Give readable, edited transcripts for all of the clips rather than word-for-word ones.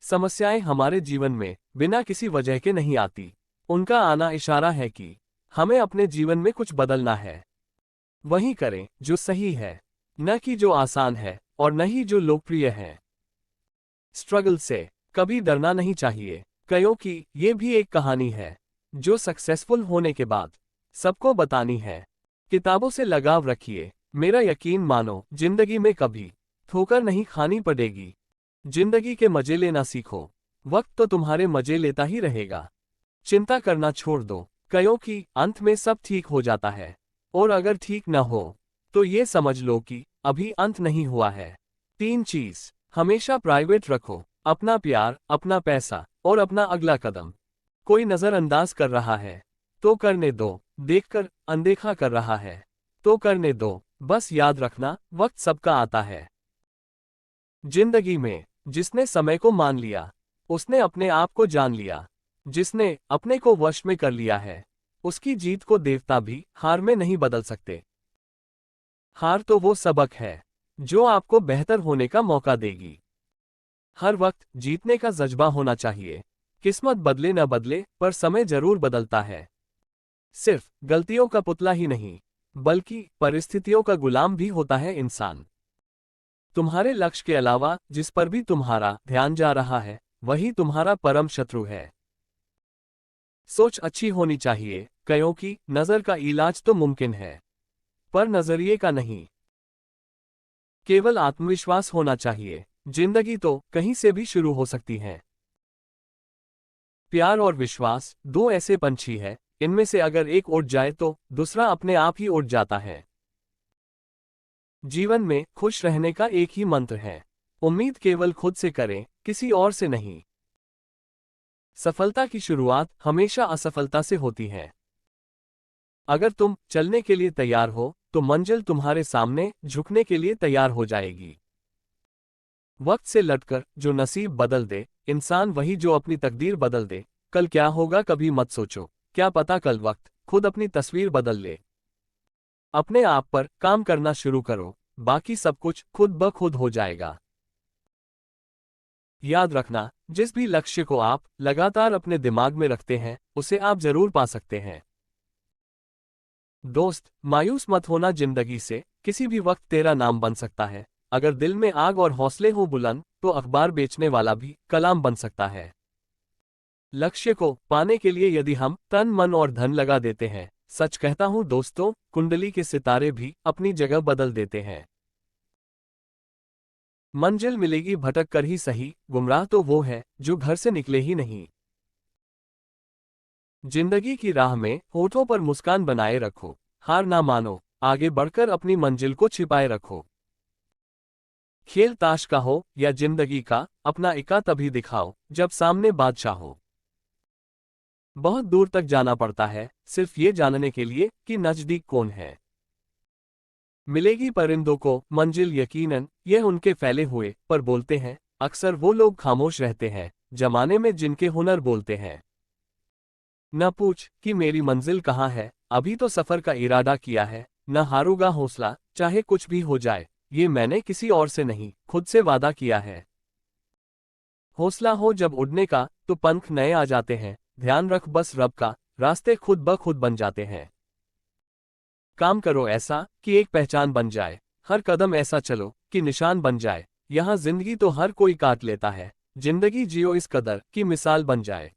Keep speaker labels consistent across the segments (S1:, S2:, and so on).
S1: समस्याएं हमारे जीवन में बिना किसी वजह के नहीं आती। उनका आना इशारा है कि हमें अपने जीवन में कुछ बदलना है। वही करें जो सही है, न कि जो आसान है और न ही जो लोकप्रिय है। स्ट्रगल से कभी डरना नहीं चाहिए, क्योंकि ये भी एक कहानी है जो सक्सेसफुल होने के बाद सबको बतानी है। किताबों से लगाव रखिए, मेरा यकीन मानो जिंदगी में कभी ठोकर नहीं खानी पड़ेगी। जिंदगी के मजे लेना सीखो, वक्त तो तुम्हारे मजे लेता ही रहेगा। चिंता करना छोड़ दो, क्योंकि अंत में सब ठीक हो जाता है। और अगर ठीक न हो तो ये समझ लो कि अभी अंत नहीं हुआ है। 3 चीज हमेशा प्राइवेट रखो, अपना प्यार, अपना पैसा और अपना अगला कदम। कोई नजरअंदाज कर रहा है तो करने दो, देखकर अनदेखा कर रहा है तो करने दो। बस याद रखना, वक्त सबका आता है। जिंदगी में जिसने समय को मान लिया उसने अपने आप को जान लिया। जिसने अपने को वश में कर लिया है उसकी जीत को देवता भी हार में नहीं बदल सकते। हार तो वो सबक है जो आपको बेहतर होने का मौका देगी। हर वक्त जीतने का जज्बा होना चाहिए। किस्मत बदले न बदले पर समय जरूर बदलता है। सिर्फ गलतियों का पुतला ही नहीं बल्कि परिस्थितियों का गुलाम भी होता है इंसान। तुम्हारे लक्ष्य के अलावा जिस पर भी तुम्हारा ध्यान जा रहा है वही तुम्हारा परम शत्रु है। सोच अच्छी होनी चाहिए, क्योंकि नजर का इलाज तो मुमकिन है पर नजरिए का नहीं। केवल आत्मविश्वास होना चाहिए, जिंदगी तो कहीं से भी शुरू हो सकती है। प्यार और विश्वास 2 ऐसे पंछी हैं, इनमें से अगर एक उड़ जाए तो दूसरा अपने आप ही उड़ जाता है। जीवन में खुश रहने का एक ही मंत्र है, उम्मीद केवल खुद से करें, किसी और से नहीं। सफलता की शुरुआत हमेशा असफलता से होती है। अगर तुम चलने के लिए तैयार हो तो मंजिल तुम्हारे सामने झुकने के लिए तैयार हो जाएगी। वक्त से लटकर जो नसीब बदल दे इंसान वही जो अपनी तकदीर बदल दे। कल क्या होगा कभी मत सोचो, क्या पता कल वक्त खुद अपनी तस्वीर बदल ले। अपने आप पर काम करना शुरू करो, बाकी सब कुछ खुद ब खुद हो जाएगा। याद रखना, जिस भी लक्ष्य को आप लगातार अपने दिमाग में रखते हैं उसे आप जरूर पा सकते हैं। दोस्त, मायूस मत होना, जिंदगी से किसी भी वक्त तेरा नाम बन सकता है। अगर दिल में आग और हौसले हो बुलंद तो अखबार बेचने वाला भी कलाम बन सकता है। लक्ष्य को पाने के लिए यदि हम तन मन और धन लगा देते हैं, सच कहता हूं दोस्तों, कुंडली के सितारे भी अपनी जगह बदल देते हैं। मंजिल मिलेगी भटक कर ही सही, गुमराह तो वो है जो घर से निकले ही नहीं। जिंदगी की राह में होठों पर मुस्कान बनाए रखो, हार ना मानो, आगे बढ़कर अपनी मंजिल को छिपाए रखो। खेल ताश का हो या जिंदगी का, अपना इक्का तभी दिखाओ जब सामने बादशाह हो। बहुत दूर तक जाना पड़ता है सिर्फ ये जानने के लिए कि नजदीक कौन है। मिलेगी परिंदों को मंजिल यकीनन, यह उनके फैले हुए पर बोलते हैं। अक्सर वो लोग खामोश रहते हैं जमाने में जिनके हुनर बोलते हैं। न पूछ कि मेरी मंजिल कहाँ है, अभी तो सफर का इरादा किया है। न हारूंगा हौसला, चाहे कुछ भी हो जाए, ये मैंने किसी और से नहीं खुद से वादा किया है। हौसला हो जब उड़ने का तो पंख नए आ जाते हैं। ध्यान रख बस रब का, रास्ते खुद ब खुद बन जाते हैं। काम करो ऐसा कि एक पहचान बन जाए, हर कदम ऐसा चलो कि निशान बन जाए। यहाँ जिंदगी तो हर कोई काट लेता है, जिंदगी जियो इस कदर कि मिसाल बन जाए।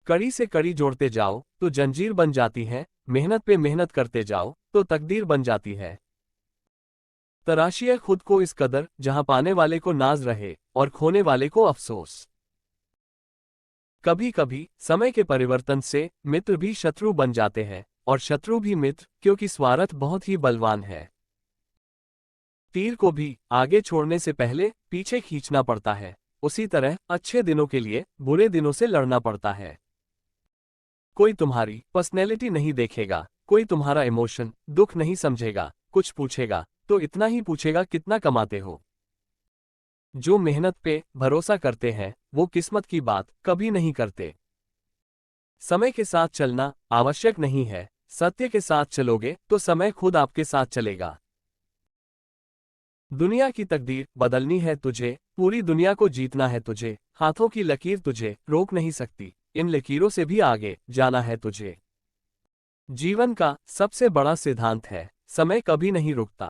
S1: कड़ी से कड़ी जोड़ते जाओ तो जंजीर बन जाती है, मेहनत पे मेहनत करते जाओ तो तकदीर बन जाती है। तराशिए खुद को इस कदर जहां पाने वाले को नाज रहे और खोने वाले को अफसोस। कभी कभी समय के परिवर्तन से मित्र भी शत्रु बन जाते हैं और शत्रु भी मित्र, क्योंकि स्वार्थ बहुत ही बलवान है। तीर को भी आगे छोड़ने से पहले पीछे खींचना पड़ता है, उसी तरह अच्छे दिनों के लिए बुरे दिनों से लड़ना पड़ता है। कोई तुम्हारी पर्सनैलिटी नहीं देखेगा, कोई तुम्हारा इमोशन दुख नहीं समझेगा। कुछ पूछेगा तो इतना ही पूछेगा कितना कमाते हो। जो मेहनत पे भरोसा करते हैं वो किस्मत की बात कभी नहीं करते। समय के साथ चलना आवश्यक नहीं है, सत्य के साथ चलोगे तो समय खुद आपके साथ चलेगा। दुनिया की तकदीर बदलनी है तुझे, पूरी दुनिया को जीतना है तुझे, हाथों की लकीर तुझे रोक नहीं सकती, इन लकीरों से भी आगे जाना है तुझे। जीवन का सबसे बड़ा सिद्धांत है, समय कभी नहीं रुकता।